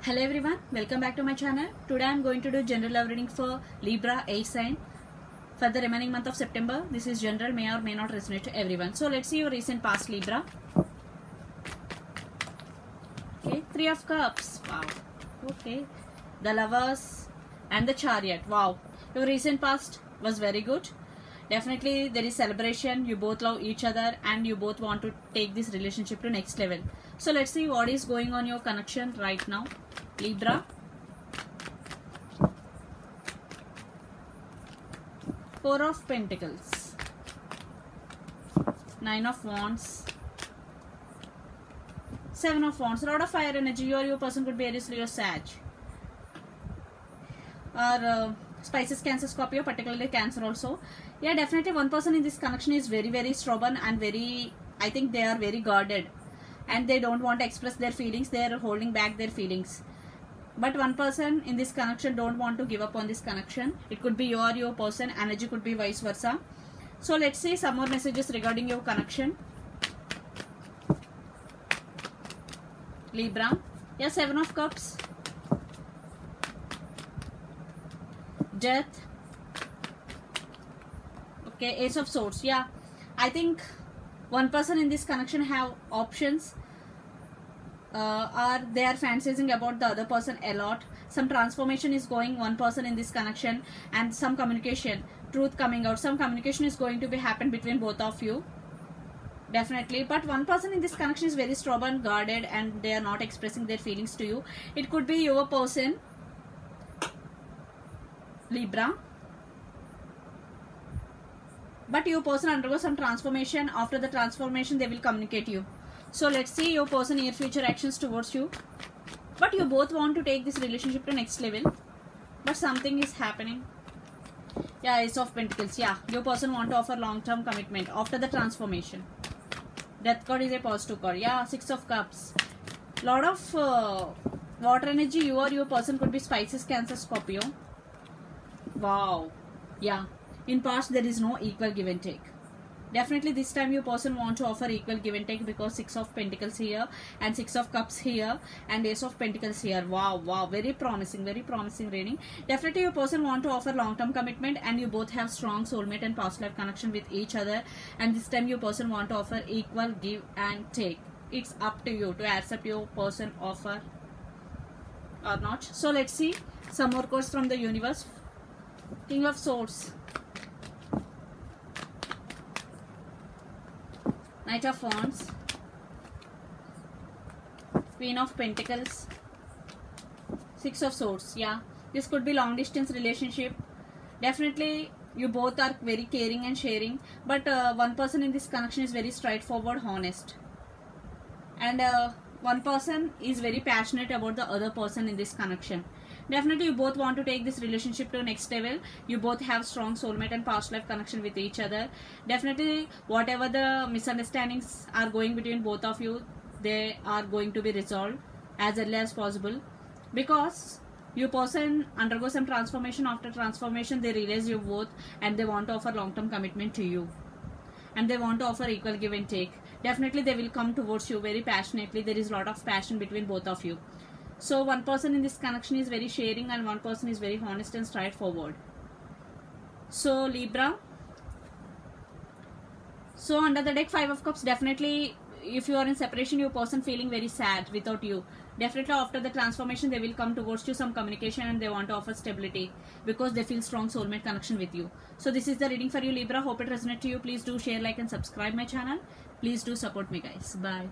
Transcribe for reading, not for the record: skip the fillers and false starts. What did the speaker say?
Hello everyone, welcome back to my channel. Today I am going to do general love reading for Libra air sign for the remaining month of September. This is general, may or may not resonate to everyone. So let's see your recent past Libra. Okay, Three of Cups. Wow. Okay, the Lovers and the Chariot. Wow, your recent past was very good. Definitely there is celebration, you both love each other and you both want to take this relationship to next level. So let's see what is going on your connection right now, Libra. Four of Pentacles, Nine of Wands, Seven of Wands. A lot of fire energy. You or your person could be Aries, Leo, Sag, or Spices, Cancer, Scorpio, particularly Cancer also. Yeah, definitely one person in this connection is very stubborn and I think they are very guarded and they don't want to express their feelings. They are holding back their feelings. But one person in this connection don't want to give up on this connection. It could be you or your person. Energy could be vice versa. So let's see some more messages regarding your connection, Libra. Yeah, Seven of Cups, Death. Okay, Ace of Swords. Yeah, I think one person in this connection have options, or they are fantasizing about the other person a lot. Some transformation is going one person in this connection and some communication, truth coming out. Some communication is going to be happen between both of you. Definitely. But one person in this connection is very stubborn, guarded, and they are not expressing their feelings to you. It could be your person, Libra. But your person undergoes some transformation. After the transformation, they will communicate you. So let's see your person near future actions towards you. But you both want to take this relationship to next level. But something is happening. Yeah, Ace of Pentacles. Yeah, your person want to offer long-term commitment after the transformation. Death card is a positive card. Yeah, Six of Cups. Lot of water energy. You or your person could be Spices, Cancer, Scorpio. Wow. Yeah. In past there is no equal give and take. Definitely this time your person want to offer equal give and take because Six of Pentacles here and Six of Cups here and Ace of Pentacles here. Wow, very promising reading. Definitely your person want to offer long-term commitment and you both have strong soulmate and past life connection with each other, and this time your person want to offer equal give and take. It's up to you to accept your person offer or not. So let's see some more cards from the universe. King of Swords, Knight of Wands, Queen of Pentacles, Six of Swords. Yeah, this could be long distance relationship. Definitely you both are very caring and sharing, but one person in this connection is very straightforward, honest, and one person is very passionate about the other person in this connection. Definitely you both want to take this relationship to next level. You both have strong soulmate and past life connection with each other. Definitely whatever the misunderstandings are going between both of you, they are going to be resolved as early as possible, because your person undergoes some transformation. After transformation they realize you both and they want to offer long-term commitment to you and they want to offer equal give and take. Definitely they will come towards you very passionately. There is a lot of passion between both of you. So one person in this connection is very sharing and one person is very honest and straightforward. So Libra. So under the deck, Five of Cups. Definitely if you are in separation, your person feeling very sad without you. Definitely after the transformation they will come towards you, some communication, and they want to offer stability because they feel strong soulmate connection with you. So this is the reading for you, Libra. Hope it resonates to you. Please do share, like and subscribe my channel. Please do support me, guys. Bye.